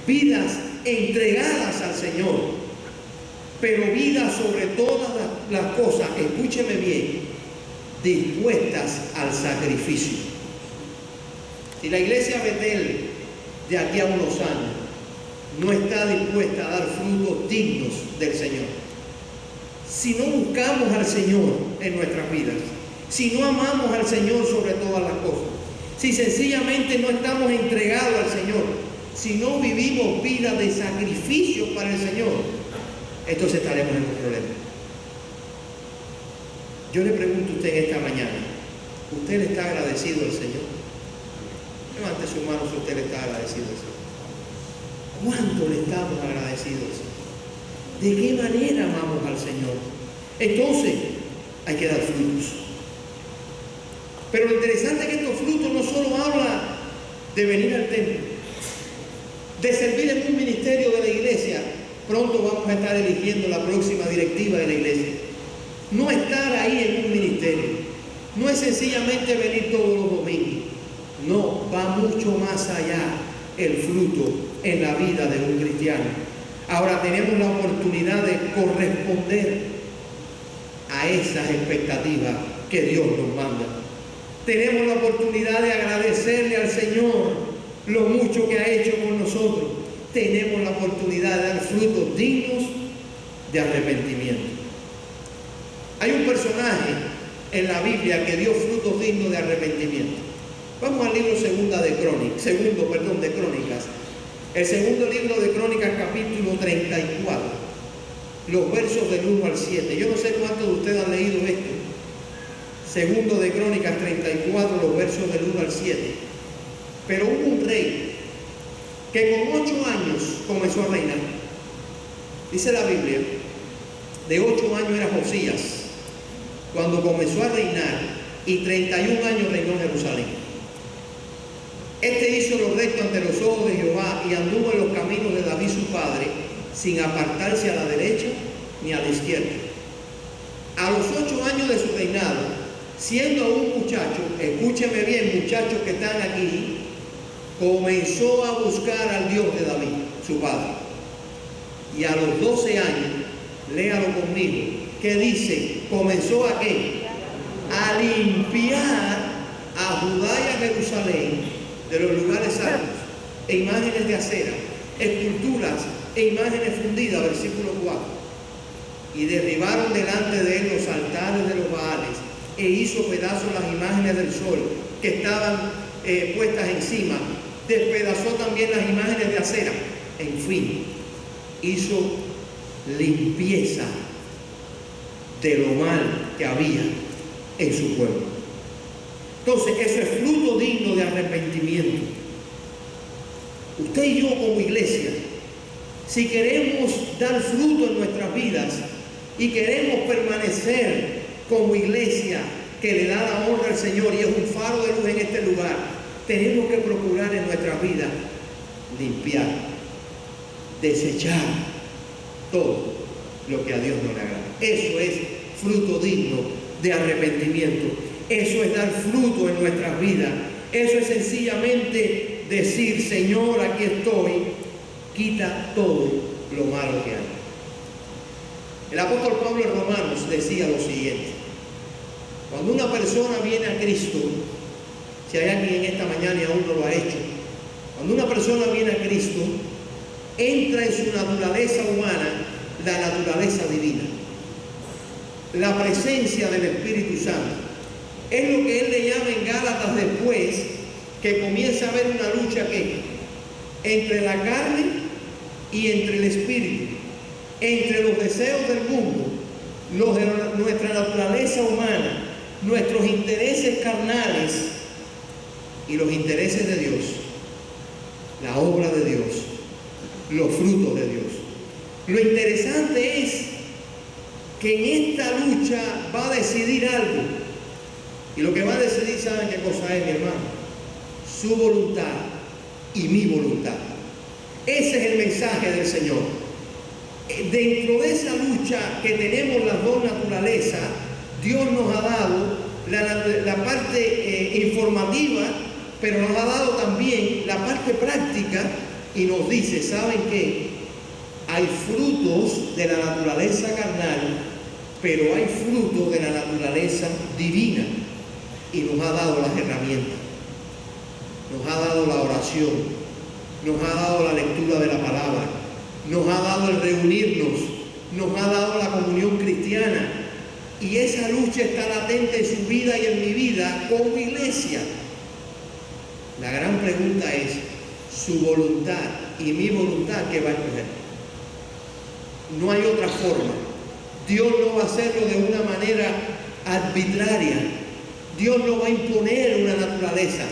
vidas entregadas al Señor, pero vidas sobre todas las cosas, escúcheme bien, dispuestas al sacrificio. Si la iglesia Betel de aquí a unos años no está dispuesta a dar frutos dignos del Señor, si no buscamos al Señor en nuestras vidas, si no amamos al Señor sobre todas las cosas, si sencillamente no estamos entregados al Señor, si no vivimos vidas de sacrificio para el Señor, entonces estaremos en un problema. Yo le pregunto a usted en esta mañana, ¿usted le está agradecido al Señor? Levante su mano si usted le está agradecido al Señor. ¿Cuánto le estamos agradecidos al Señor? ¿De qué manera amamos al Señor? Entonces, hay que dar frutos. Pero lo interesante es que estos frutos no solo hablan de venir al templo, de servir en un ministerio de la iglesia. Pronto vamos a estar eligiendo la próxima directiva de la iglesia. No estar ahí en un ministerio, no es sencillamente venir todos los domingos. No, va mucho más allá el fruto en la vida de un cristiano. Ahora tenemos la oportunidad de corresponder a esas expectativas que Dios nos manda. Tenemos la oportunidad de agradecerle al Señor lo mucho que ha hecho con nosotros. Tenemos la oportunidad de dar frutos dignos de arrepentimiento. Hay un personaje en la Biblia que dio frutos dignos de arrepentimiento. Vamos al libro segundo de Crónicas. El segundo libro de Crónicas, capítulo 34, los versos del 1 al 7. Yo no sé cuántos de ustedes han leído esto. Segundo de Crónicas 34, los versos del 1 al 7. Pero hubo un rey que con 8 años comenzó a reinar. Dice la Biblia, de 8 años era Josías cuando comenzó a reinar, y 31 años reinó en Jerusalén. Este hizo lo recto ante los ojos de Jehová y anduvo en los caminos de David su padre, sin apartarse a la derecha ni a la izquierda. A los 8 años de su reinado, siendo aún muchacho, escúcheme bien, muchachos que están aquí, comenzó a buscar al Dios de David, su padre. Y a los 12 años, léalo conmigo, ¿qué dice? Comenzó a ¿qué? A limpiar a Judá y a Jerusalén de los lugares santos, e imágenes de acera, esculturas e imágenes fundidas, versículo 4. Y derribaron delante de él los altares de los Baales, e hizo pedazos las imágenes del sol que estaban puestas encima. Despedazó también las imágenes de acera. En fin, hizo limpieza de lo mal que había en su pueblo. Entonces, eso es fruto digno de arrepentimiento. Usted y yo como iglesia, si queremos dar fruto en nuestras vidas y queremos permanecer como iglesia que le da la honra al Señor y es un faro de luz en este lugar, tenemos que procurar en nuestras vidas limpiar, desechar todo lo que a Dios no le agrada. Eso es fruto digno de arrepentimiento. Eso es dar fruto en nuestras vidas. Eso es sencillamente decir, Señor, aquí estoy, quita todo lo malo que hay. El apóstol Pablo en Romanos decía lo siguiente: cuando una persona viene a Cristo, si hay alguien en esta mañana y aún no lo ha hecho, cuando una persona viene a Cristo, entra en su naturaleza humana la naturaleza divina, la presencia del Espíritu Santo. Es lo que él le llama en Gálatas después, que comienza a haber una lucha que entre la carne y entre el espíritu, entre los deseos del mundo, los de nuestra naturaleza humana, nuestros intereses carnales y los intereses de Dios, la obra de Dios, los frutos de Dios. Lo interesante es que en esta lucha va a decidir algo. Y lo que va a decidir, ¿saben qué cosa es, mi hermano? Su voluntad y mi voluntad. Ese es el mensaje del Señor. Dentro de esa lucha que tenemos las dos naturalezas, Dios nos ha dado la parte informativa, pero nos ha dado también la parte práctica y nos dice, ¿saben qué? Hay frutos de la naturaleza carnal, pero hay frutos de la naturaleza divina. Y nos ha dado las herramientas, nos ha dado la oración, nos ha dado la lectura de la palabra, nos ha dado el reunirnos, nos ha dado la comunión cristiana. Y esa lucha está latente en su vida y en mi vida como iglesia. La gran pregunta es, su voluntad y mi voluntad, ¿qué va a escoger? No hay otra forma. Dios no va a hacerlo de una manera arbitraria. Dios no va a imponer una naturaleza.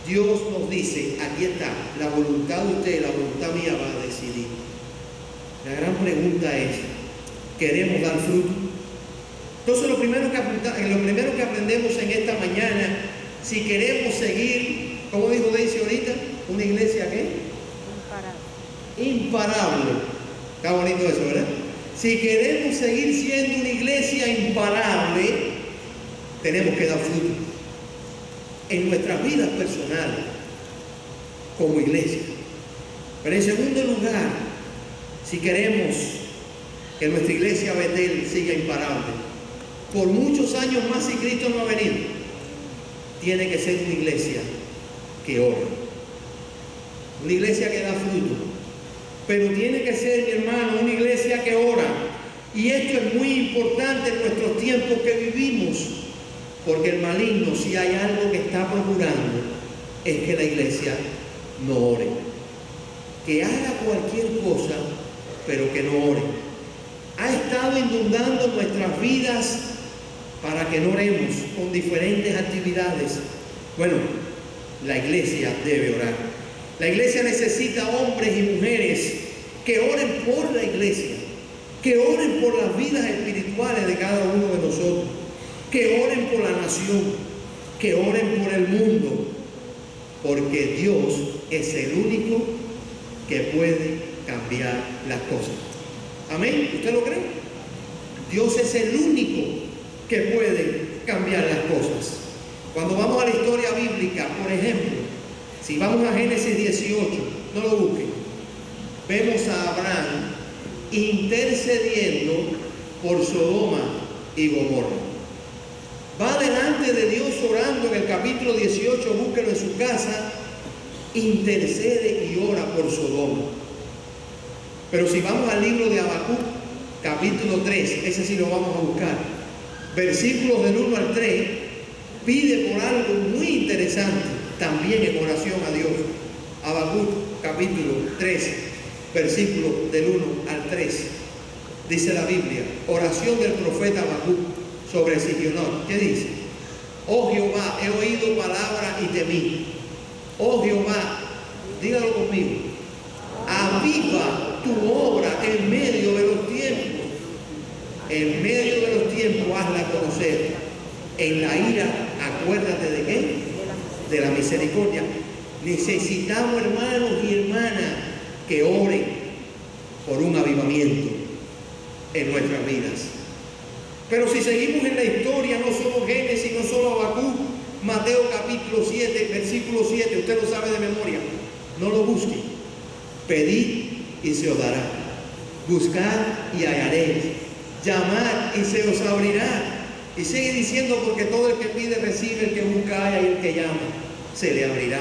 Dios nos dice, aquí está, la voluntad de usted, la voluntad mía va a decidir. La gran pregunta es, ¿queremos dar fruto? Entonces lo primero que aprendemos en esta mañana, si queremos seguir, como dijo Daisy ahorita, una iglesia ¿qué? Imparable. Está bonito eso, ¿verdad? Si queremos seguir siendo una iglesia imparable, tenemos que dar fruto en nuestras vidas personales como iglesia. Pero en segundo lugar, si queremos que nuestra iglesia Betel siga imparable por muchos años más, si Cristo no ha venido, tiene que ser una iglesia que ora, una iglesia que da fruto, pero tiene que ser, mi hermano, una iglesia que ora. Y esto es muy importante en nuestros tiempos que vivimos, porque el maligno, si hay algo que está procurando, es que la iglesia no ore, que haga cualquier cosa, pero que no ore. Ha estado inundando nuestras vidas para que no oremos con diferentes actividades. Bueno, la iglesia debe orar. La iglesia necesita hombres y mujeres que oren por la iglesia, que oren por las vidas espirituales de cada uno de nosotros, que oren por la nación, que oren por el mundo, porque Dios es el único que puede cambiar las cosas. Amén. ¿Usted lo cree? Dios es el único que puede cambiar las cosas. Cuando vamos a la historia bíblica, por ejemplo, si vamos a Génesis 18, no lo busquen, vemos a Abraham intercediendo por Sodoma y Gomorra. Va delante de Dios orando en el capítulo 18, búsquelo en su casa, intercede y ora por Sodoma. Pero si vamos al libro de Habacuc, capítulo 3, ese sí lo vamos a buscar, versículos del 1 al 3, pide por algo muy interesante, también en oración a Dios. Habacuc, capítulo 3, versículos del 1 al 3, dice la Biblia, oración del profeta Habacuc sobre Sigionot. ¿Qué dice? Oh Jehová, he oído palabra y temí. Oh Jehová, dígalo conmigo, aviva tu obra en medio de los tiempos. En medio de los tiempos hazla conocer. En la ira, acuérdate de qué? De la misericordia. Necesitamos, hermanos y hermanas, que oren por un avivamiento en nuestras vidas. Pero si seguimos en la historia, no solo Génesis, no solo Habacuc, Mateo capítulo 7, versículo 7, usted lo sabe de memoria, no lo busque. Pedid y se os dará, buscad y hallaréis, llamad y se os abrirá. Y sigue diciendo, porque todo el que pide recibe, el que busca halla y el que llama se le abrirá.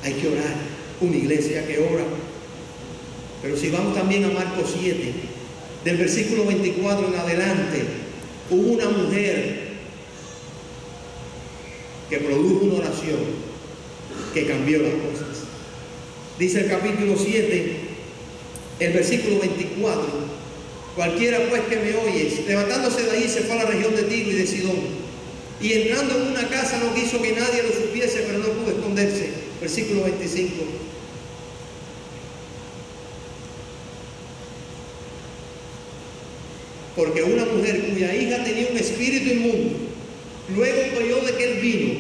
Hay que orar, una iglesia que ora. Pero si vamos también a Marcos 7, del versículo 24 en adelante, hubo una mujer que produjo una oración que cambió las cosas. Dice el capítulo 7, el versículo 24, cualquiera pues que me oyes, levantándose de ahí se fue a la región de Tiro y de Sidón, y entrando en una casa no quiso que nadie lo supiese, pero no pudo esconderse. Versículo 25. Porque una mujer cuya hija tenía un espíritu inmundo, luego oyó de que él vino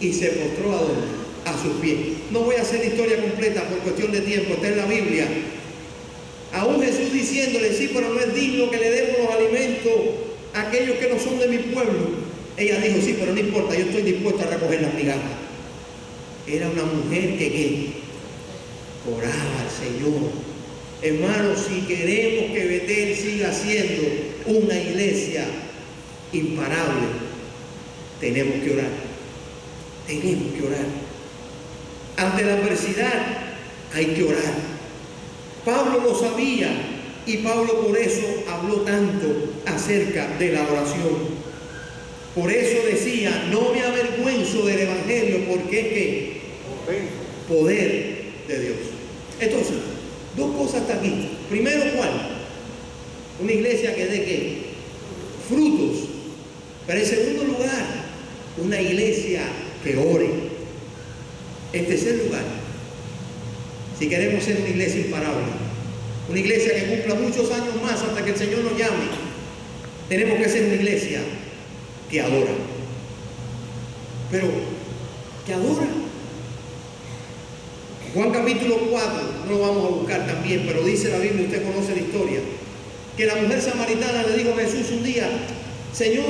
y se postró a donde, a sus pies. No voy a hacer la historia completa por cuestión de tiempo, está en la Biblia. Aún Jesús diciéndole, sí, pero no es digno que le demos los alimentos a aquellos que no son de mi pueblo. Ella dijo, sí, pero no importa, yo estoy dispuesta a recoger las migajas. Era una mujer que oraba al Señor. Hermanos, si queremos que Betel siga siendo una iglesia imparable, tenemos que orar. Tenemos que orar. Ante la adversidad hay que orar. Pablo lo sabía y Pablo por eso habló tanto acerca de la oración. Por eso decía, no me avergüenzo del Evangelio, porque es que poder de Dios. Entonces, dos cosas hasta aquí. Primero, ¿cuál? Una iglesia que dé ¿qué? Frutos. Pero en segundo lugar, una iglesia que ore. En tercer lugar, si queremos ser una iglesia imparable, una iglesia que cumpla muchos años más hasta que el Señor nos llame, tenemos que ser una iglesia que adora. Pero, que adora. Juan capítulo 4, no lo vamos a buscar también, pero dice la Biblia, usted conoce la historia, que la mujer samaritana le dijo a Jesús un día, Señor,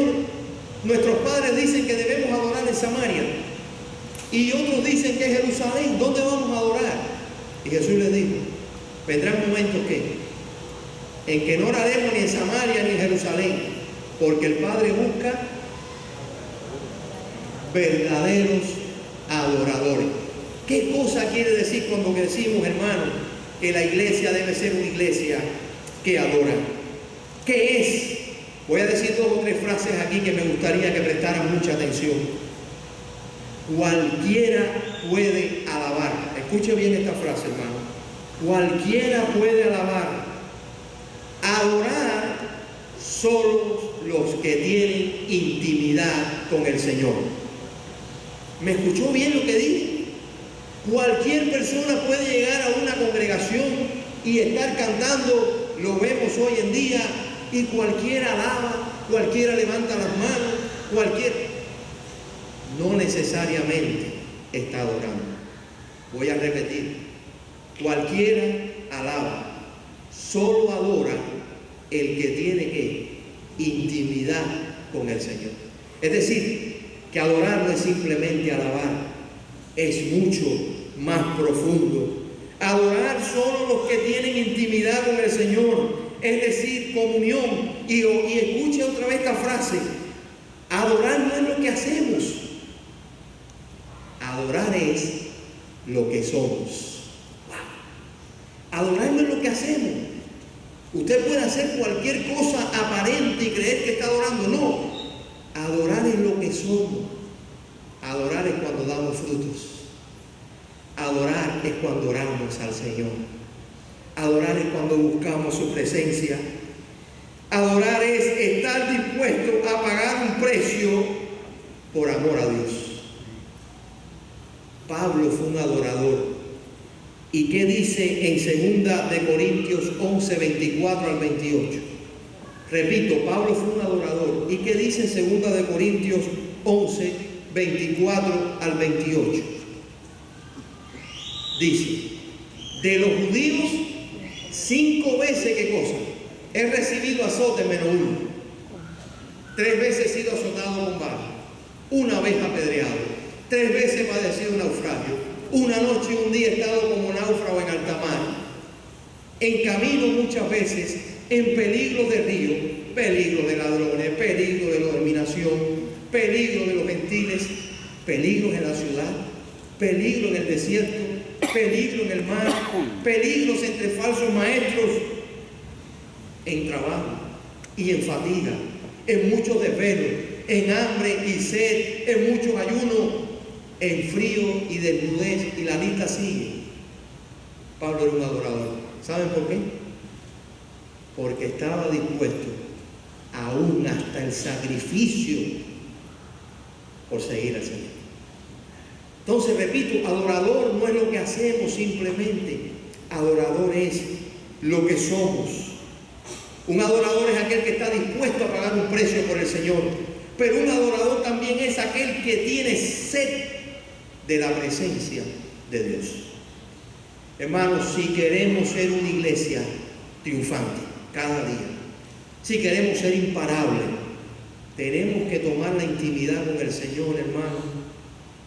nuestros padres dicen que debemos adorar en Samaria, y otros dicen que es Jerusalén, ¿dónde vamos a adorar? Y Jesús les dijo, vendrán momentos en que no oraremos ni en Samaria ni en Jerusalén, porque el Padre busca verdaderos adoradores. ¿Qué cosa quiere decir cuando decimos, hermano, que la iglesia debe ser una iglesia que adora? ¿Qué es? Voy a decir dos o tres frases aquí que me gustaría que prestaran mucha atención. Cualquiera puede alabar. Escuche bien esta frase, hermano. Cualquiera puede alabar. Adorar solo los que tienen intimidad con el Señor. ¿Me escuchó bien lo que dije? Cualquier persona puede llegar a una congregación y estar cantando, lo vemos hoy en día, y cualquiera alaba, cualquiera levanta las manos, cualquiera. No necesariamente está adorando. Voy a repetir, cualquiera alaba, solo adora el que tiene ¿qué? Intimidad con el Señor. Es decir, que adorar no es simplemente alabar, es mucho más profundo. Adorar solo los que tienen intimidad con el Señor, es decir, comunión. Y escuche otra vez esta frase, adorar no es lo que hacemos, adorar es lo que somos. Adorar no es lo que hacemos. Usted puede hacer cualquier cosa aparente y creer que está adorando. No, adorar es lo que somos. Adorar es cuando damos frutos. Adorar es cuando oramos al Señor. Adorar es cuando buscamos su presencia. Adorar es estar dispuesto a pagar un precio por amor a Dios. Pablo fue un adorador. ¿Y qué dice en 2 de Corintios 11, 24 al 28? Repito, Pablo fue un adorador. ¿Y qué dice en 2 de Corintios 11, 24 al 28? Dice, de los judíos 5 veces, ¿qué cosa? He recibido azote menos 1. 3 veces he sido azotado con vara. 1 vez apedreado. 3 veces he padecido naufragio. 1 noche y 1 día he estado como náufrago en alta mar. En camino muchas veces, en peligro de río, peligro de ladrones, peligro de la dominación, peligro de los gentiles, peligros en la ciudad, peligro en el desierto, peligro en el mar, peligros entre falsos maestros, en trabajo y en fatiga, en muchos desvelos, en hambre y sed, en muchos ayunos, en frío y desnudez, y la lista sigue. Pablo era un adorador. ¿Saben por qué? Porque estaba dispuesto aún hasta el sacrificio por seguir al Señor. Entonces, repito, adorador no es lo que hacemos simplemente. Adorador es lo que somos. Un adorador es aquel que está dispuesto a pagar un precio por el Señor. Pero un adorador también es aquel que tiene sed de la presencia de Dios. Hermanos, si queremos ser una iglesia triunfante cada día, si queremos ser imparables, tenemos que tomar la intimidad con el Señor, hermano.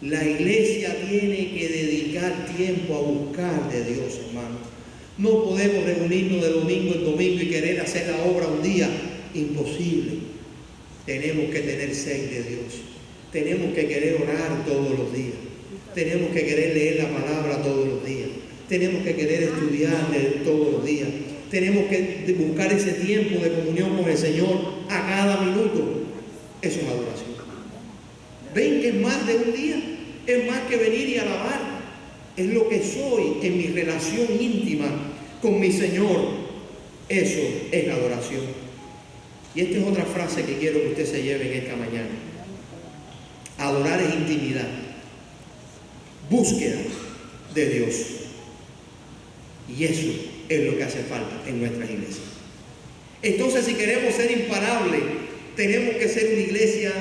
La iglesia tiene que dedicar tiempo a buscar de Dios, hermano. No podemos reunirnos de domingo en domingo y querer hacer la obra un día. Imposible. Tenemos que tener sed de Dios. Tenemos que querer orar todos los días. Tenemos que querer leer la palabra todos los días. Tenemos que querer estudiar todos los días. Tenemos que buscar ese tiempo de comunión con el Señor a cada minuto. Eso es adoración. ¿Ven que es más de un día? Es más que venir y alabar. Es lo que soy en mi relación íntima con mi Señor. Eso es adoración. Y esta es otra frase que quiero que usted se lleve en esta mañana. Adorar es intimidad. Búsqueda de Dios. Y eso es lo que hace falta en nuestras iglesias. Entonces, si queremos ser imparables, tenemos que ser una iglesia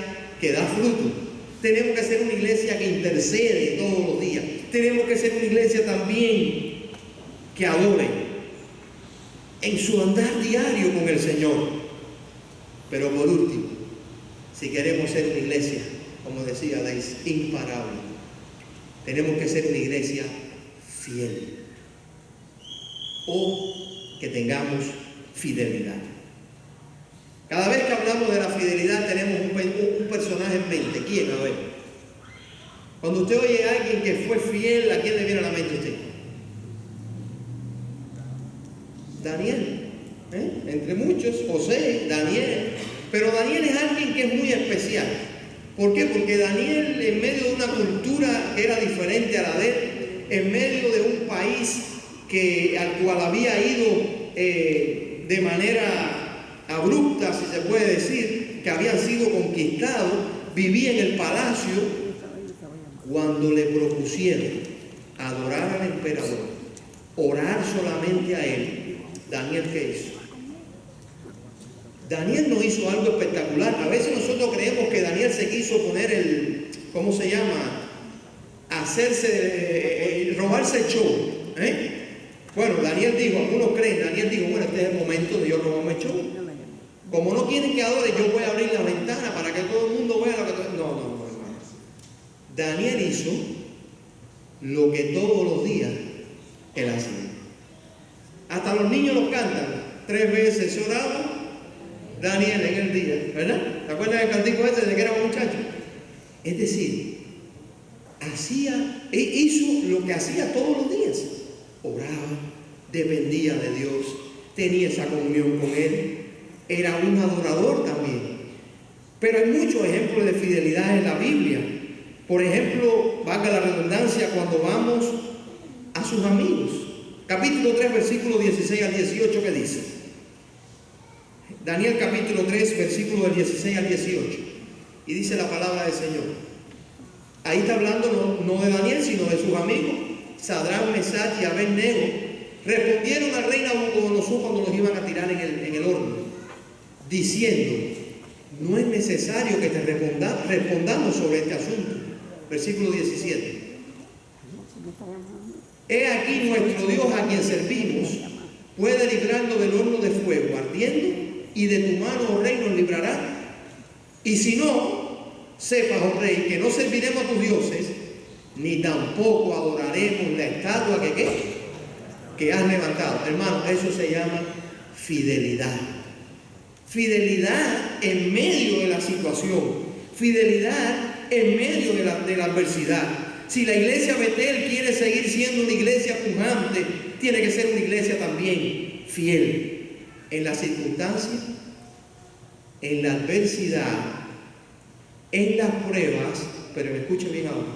que da fruto. Tenemos que ser una iglesia que intercede todos los días. Tenemos que ser una iglesia también que adore en su andar diario con el Señor. Pero por último, si queremos ser una iglesia, como decía Daisy, imparable, tenemos que ser una iglesia fiel. O que tengamos fidelidad. Cada vez que hablamos de la fidelidad tenemos un personaje en mente. ¿Quién? A ver. Cuando usted oye a alguien que fue fiel, ¿a quién le viene a la mente usted? Daniel. Entre muchos, José, Daniel. Pero Daniel es alguien que es muy especial. ¿Por qué? Porque Daniel, en medio de una cultura que era diferente a la de él, en medio de un país al cual había ido de manera abrupta, si se puede decir, que habían sido conquistados, vivía en el palacio. Cuando le propusieron adorar al emperador, orar solamente a él, Daniel, ¿qué hizo? Daniel no hizo algo espectacular. A veces nosotros creemos que Daniel se quiso poner ¿cómo se llama? Robarse el show. Bueno, Daniel dijo, algunos creen, Daniel dijo, bueno, este es el momento de yo robarme el show. Como no quieren que adore, yo voy a abrir la ventana para que todo el mundo vea lo que... No, hermano. Daniel hizo lo que todos los días él hacía. Hasta los niños los cantan. 3 veces oraba Daniel en el día, ¿verdad? ¿Te acuerdas del cantico ese de que era un muchacho? Es decir, hizo lo que hacía todos los días. Oraba, dependía de Dios, tenía esa comunión con Él, era un adorador también. Pero hay muchos ejemplos de fidelidad en la Biblia. Por ejemplo, valga la redundancia, cuando vamos a sus amigos. Capítulo 3, versículo 16 al 18, ¿qué dice? Daniel capítulo 3, versículo del 16 al 18. Y dice la palabra del Señor. Ahí está hablando no de Daniel, sino de sus amigos. Sadrach, Mesach y Abed-nego respondieron al rey Nabucodonosor cuando los iban a tirar en el horno, diciendo: no es necesario que te respondamos sobre este asunto. Versículo 17. He aquí nuestro Dios a quien servimos puede librarnos del horno de fuego ardiendo, y de tu mano, oh rey, nos librará. Y si no, sepas, oh rey, que no serviremos a tus dioses, ni tampoco adoraremos la estatua que has levantado. Hermano, eso se llama fidelidad. Fidelidad en medio de la situación. Fidelidad en medio de la adversidad. Si la iglesia Betel quiere seguir siendo una iglesia pujante, tiene que ser una iglesia también fiel en las circunstancias, en la adversidad, en las pruebas, pero me escuche bien ahora,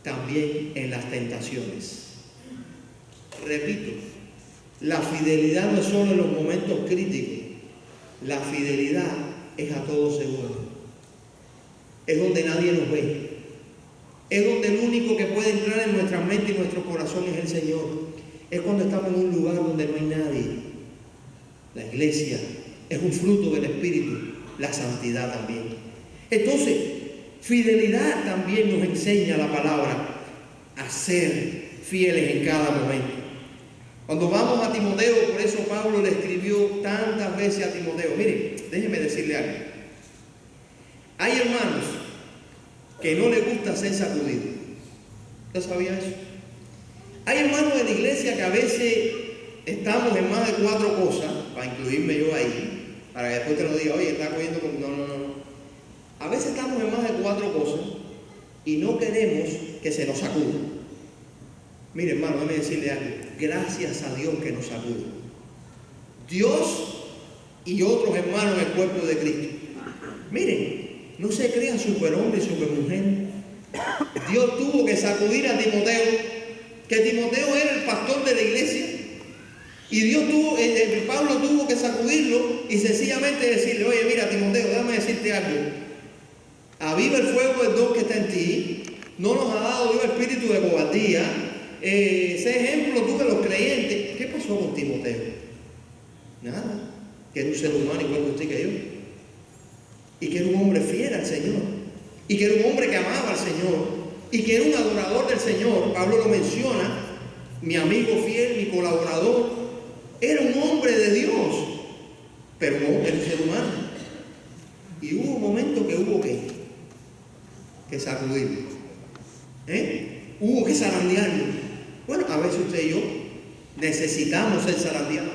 también en las tentaciones. Repito, la fidelidad no es solo en los momentos críticos, la fidelidad es a todo segundo. Es donde nadie nos ve. Es donde el único que puede entrar en nuestra mente y nuestro corazón es el Señor. Es cuando estamos en un lugar donde no hay nadie. La iglesia es un fruto del Espíritu, la santidad también. Entonces, fidelidad también nos enseña la palabra a ser fieles en cada momento. Cuando vamos a Timoteo, por eso Pablo le escribió tantas veces a Timoteo. Mire, déjeme decirle algo. Hay hermanos que no le gusta ser sacudido. ¿Usted sabía eso? Hay hermanos de la iglesia que a veces estamos en más de 4 cosas, para incluirme yo ahí, para que después te lo diga, oye, está cogiendo con... No. A veces estamos en más de 4 cosas y no queremos que se nos sacuda. Mire, hermano, déjame decirle algo. Gracias a Dios que nos sacuda. Dios y otros hermanos del cuerpo de Cristo. Miren, no se crean superhombre y supermujer. Dios tuvo que sacudir a Timoteo, que Timoteo era el pastor de la iglesia. Y Pablo tuvo que sacudirlo y sencillamente decirle, oye, mira, Timoteo, déjame decirte algo. Aviva el fuego del don que está en ti. No nos ha dado Dios espíritu de cobardía. Sé ejemplo tú de los creyentes. ¿Qué pasó con Timoteo? Nada. Que era un ser humano igual que usted y que yo. Y que era un hombre fiel al Señor. Y que era un hombre que amaba al Señor. Y que era un adorador del Señor. Pablo lo menciona. Mi amigo fiel, mi colaborador. Era un hombre de Dios. Pero no, era un ser humano. Y hubo un momento que hubo que sacudirlo. Hubo que zarandearlo. Bueno, a veces usted y yo necesitamos ser zarandeados.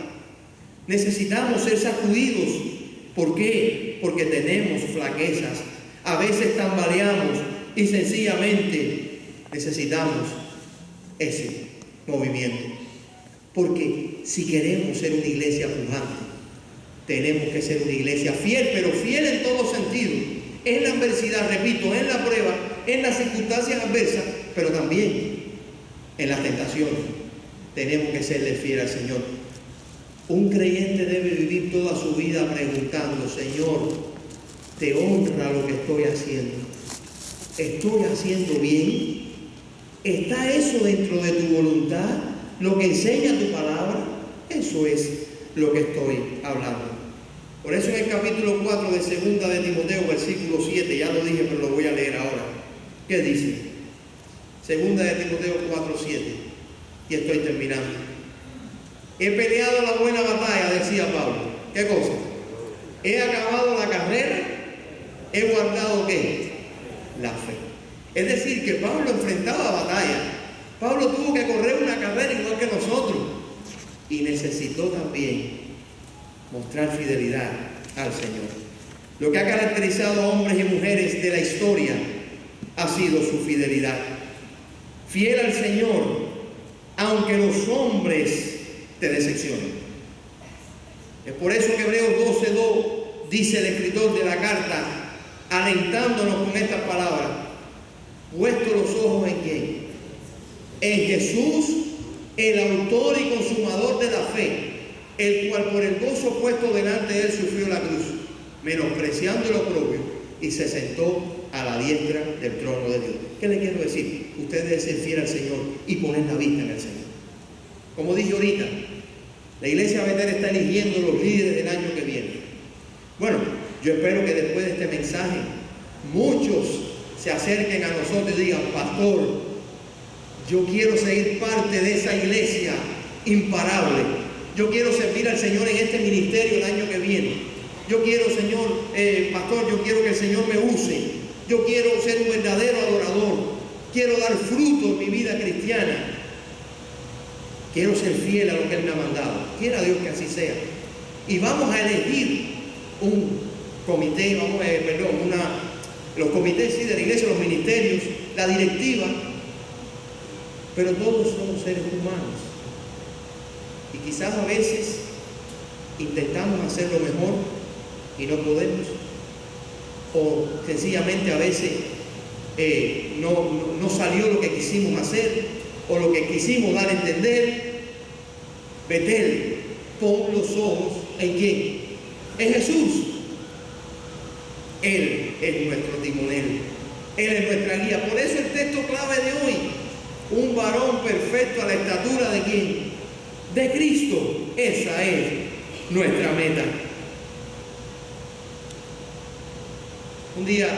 Necesitamos ser sacudidos. ¿Por qué? Porque tenemos flaquezas. A veces tambaleamos y sencillamente necesitamos ese movimiento. Porque si queremos ser una iglesia pujante, tenemos que ser una iglesia fiel, pero fiel en todo sentido. En la adversidad, repito, en la prueba, en las circunstancias adversas, pero también en las tentaciones. Tenemos que serle fiel al Señor. Un creyente debe vivir toda su vida preguntando, Señor, ¿te honra lo que estoy haciendo? ¿Estoy haciendo bien? ¿Está eso dentro de tu voluntad? ¿Lo que enseña tu palabra? Eso es lo que estoy hablando. Por eso en el capítulo 4 de 2 de Timoteo, versículo 7, ya lo dije, pero lo voy a leer ahora. ¿Qué dice? 2 de Timoteo 4, 7. Y estoy terminando. He peleado la buena batalla, decía Pablo. ¿Qué cosa? He acabado la carrera. He guardado ¿qué? La fe. Es decir, que Pablo enfrentaba batalla. Pablo tuvo que correr una carrera igual que nosotros. Y necesitó también mostrar fidelidad al Señor. Lo que ha caracterizado a hombres y mujeres de la historia ha sido su fidelidad. Fiel al Señor, aunque los hombres te decepcionen. Es por eso que Hebreos 12:2 dice el escritor de la carta, alentándonos con estas palabras: puesto los ojos en ¿quién? En Jesús, el autor y consumador de la fe, el cual por el gozo puesto delante de él sufrió la cruz, menospreciando lo propio, y se sentó a la diestra del trono de Dios. ¿Qué le quiero decir? Usted debe ser fiel al Señor y poner la vista en el Señor. Como dije ahorita, la iglesia Betel está eligiendo los líderes del año que viene. Bueno, yo espero que después de este mensaje muchos se acerquen a nosotros y digan: pastor, yo quiero seguir parte de esa iglesia imparable. Yo quiero servir al Señor en este ministerio el año que viene. Yo quiero, Señor, pastor, yo quiero que el Señor me use. Yo quiero ser un verdadero adorador. Quiero dar fruto en mi vida cristiana. Quiero ser fiel a lo que Él me ha mandado. Quiera Dios que así sea. Y vamos a elegir un comité, los comités sí, de la iglesia, los ministerios, la directiva. Pero todos somos seres humanos. Y quizás a veces intentamos hacer lo mejor y no podemos. O sencillamente a veces no salió lo que quisimos hacer o lo que quisimos dar a entender. Betel, pon los ojos en ¿quién? En Jesús. Él es nuestro timonel. Él es nuestra guía. Por eso el texto clave de hoy: un varón perfecto a la estatura de ¿quién? De Cristo. Esa es nuestra meta. Un día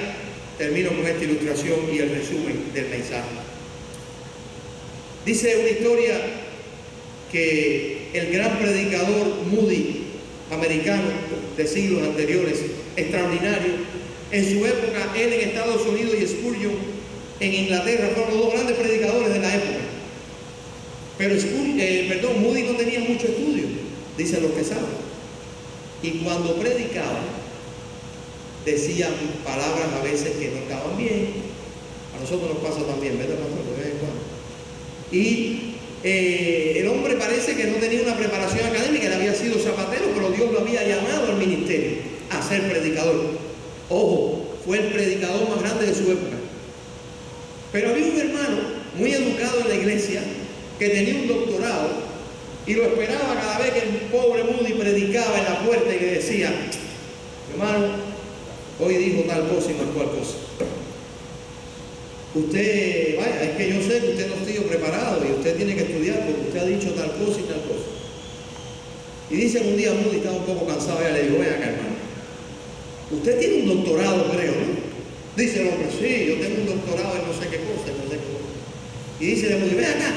termino con esta ilustración y el resumen del mensaje. Dice una historia que el gran predicador Moody, americano de siglos anteriores, extraordinario, En su época, él en Estados Unidos y Spurgeon en Inglaterra fueron los dos grandes predicadores de la época. Pero Moody no tenía mucho estudio, dicen los que saben. Y cuando predicaba, decían palabras a veces que no estaban bien. A nosotros nos pasa también, ¿verdad, pastor? De vez en cuando. Y el hombre parece que no tenía una preparación académica, él había sido zapatero, pero Dios lo había llamado al ministerio a ser predicador. Ojo, fue el predicador más grande de su época. Pero había un hermano muy educado en la iglesia que tenía un doctorado y lo esperaba cada vez que el pobre Moody predicaba en la puerta y le decía: hermano, hoy dijo tal cosa y más cual cosa. Usted, vaya, es que yo sé que usted no ha sido preparado y usted tiene que estudiar porque usted ha dicho tal cosa y tal cosa. Y dice que un día Moody estaba un poco cansado y le dijo: ven acá, hermano, usted tiene un doctorado, creo, ¿no? Dice el hombre: sí, yo tengo un doctorado en no sé qué cosa, no sé qué cosa. Y dice Moody: ven acá,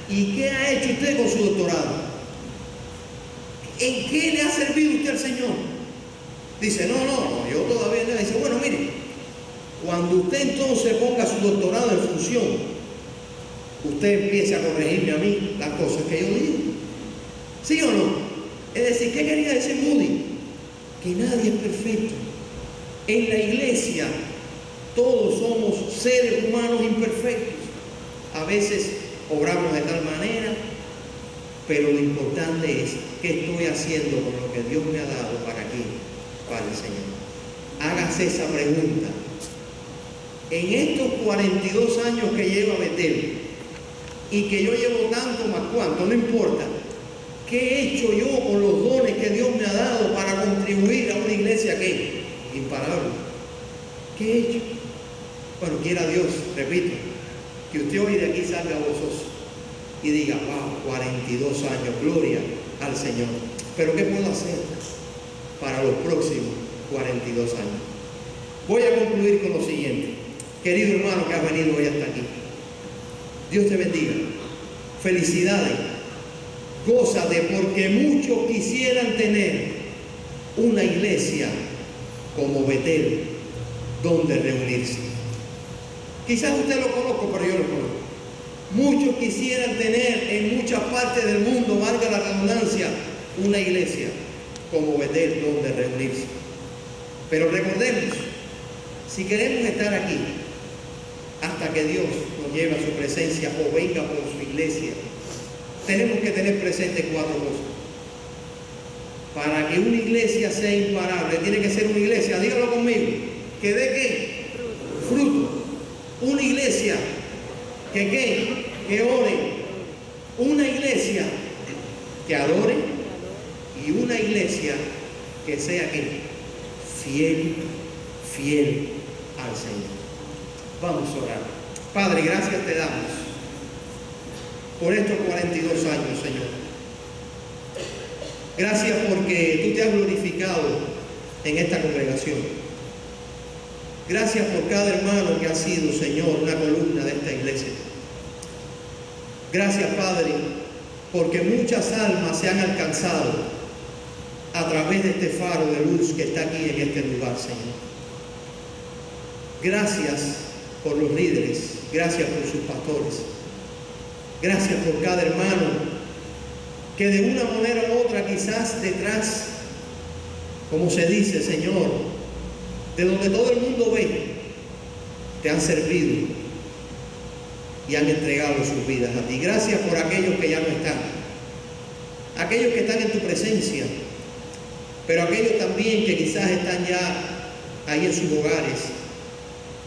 ¿y qué ha hecho usted con su doctorado? ¿En qué le ha servido usted al Señor? Dice: no, yo todavía no. Dice: bueno, mire, cuando usted entonces ponga su doctorado en función, usted empiece a corregirme a mí las cosas que yo digo. ¿Sí o no? Es decir, ¿qué quería decir Moody? Que nadie es perfecto. En la iglesia todos somos seres humanos imperfectos. A veces obramos de tal manera, pero lo importante es qué estoy haciendo con lo que Dios me ha dado. ¿Para qué? Para el Señor. Hágase esa pregunta. En estos 42 años que lleva Betel y que yo llevo tanto más cuanto, no importa, ¿qué he hecho yo con los dones que Dios me ha dado para contribuir a una iglesia que imparable? ¿Qué he hecho? Bueno, quiera Dios, repito, que usted hoy de aquí salga gozoso y diga: wow, 42 años, gloria al Señor. Pero ¿qué puedo hacer para los próximos 42 años? Voy a concluir con lo siguiente. Querido hermano que has venido hoy hasta aquí, Dios te bendiga. Felicidades. Gózate, porque muchos quisieran tener una iglesia como Betel donde reunirse. Quizás usted lo conozca, pero yo lo conozco. Muchos quisieran tener en muchas partes del mundo, valga la redundancia, una iglesia como Betel donde reunirse. Pero recordemos, si queremos estar aquí hasta que Dios nos lleve a su presencia o venga por su iglesia, tenemos que tener presentes 4 cosas. Para que una iglesia sea imparable, tiene que ser una iglesia, dígalo conmigo, que dé ¿qué? Fruto. Una iglesia que ¿qué? Que ore. Una iglesia que adore. Y una iglesia que sea ¿qué? Fiel al Señor. Vamos a orar. Padre, gracias te damos por estos 42 años, Señor. Gracias porque tú te has glorificado en esta congregación. Gracias por cada hermano que ha sido, Señor, una columna de esta iglesia. Gracias, Padre, porque muchas almas se han alcanzado a través de este faro de luz que está aquí en este lugar, Señor. Gracias por los líderes, gracias por sus pastores, gracias por cada hermano que de una manera u otra, quizás detrás, como se dice, Señor, de donde todo el mundo ve, te han servido y han entregado sus vidas a ti. Gracias por aquellos que ya no están, aquellos que están en tu presencia, pero aquellos también que quizás están ya ahí en sus hogares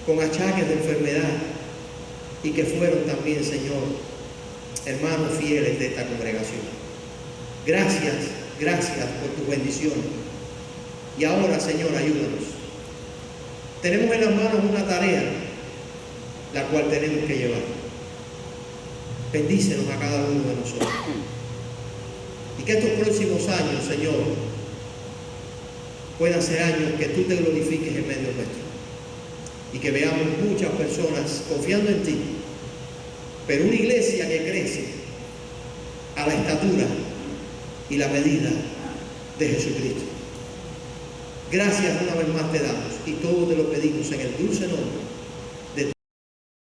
con achaques de enfermedad y que fueron también, Señor, hermanos fieles de esta congregación. Gracias por tus bendiciones. Y ahora, Señor, ayúdanos. Tenemos en las manos una tarea, la cual tenemos que llevar. Bendícenos a cada uno de nosotros. Y que estos próximos años, Señor, puedan ser años que tú te glorifiques en medio nuestro. Y que veamos muchas personas confiando en ti, pero una iglesia que crece a la estatura y la medida de Jesucristo. Gracias una vez más te damos y todo te lo pedimos en el dulce nombre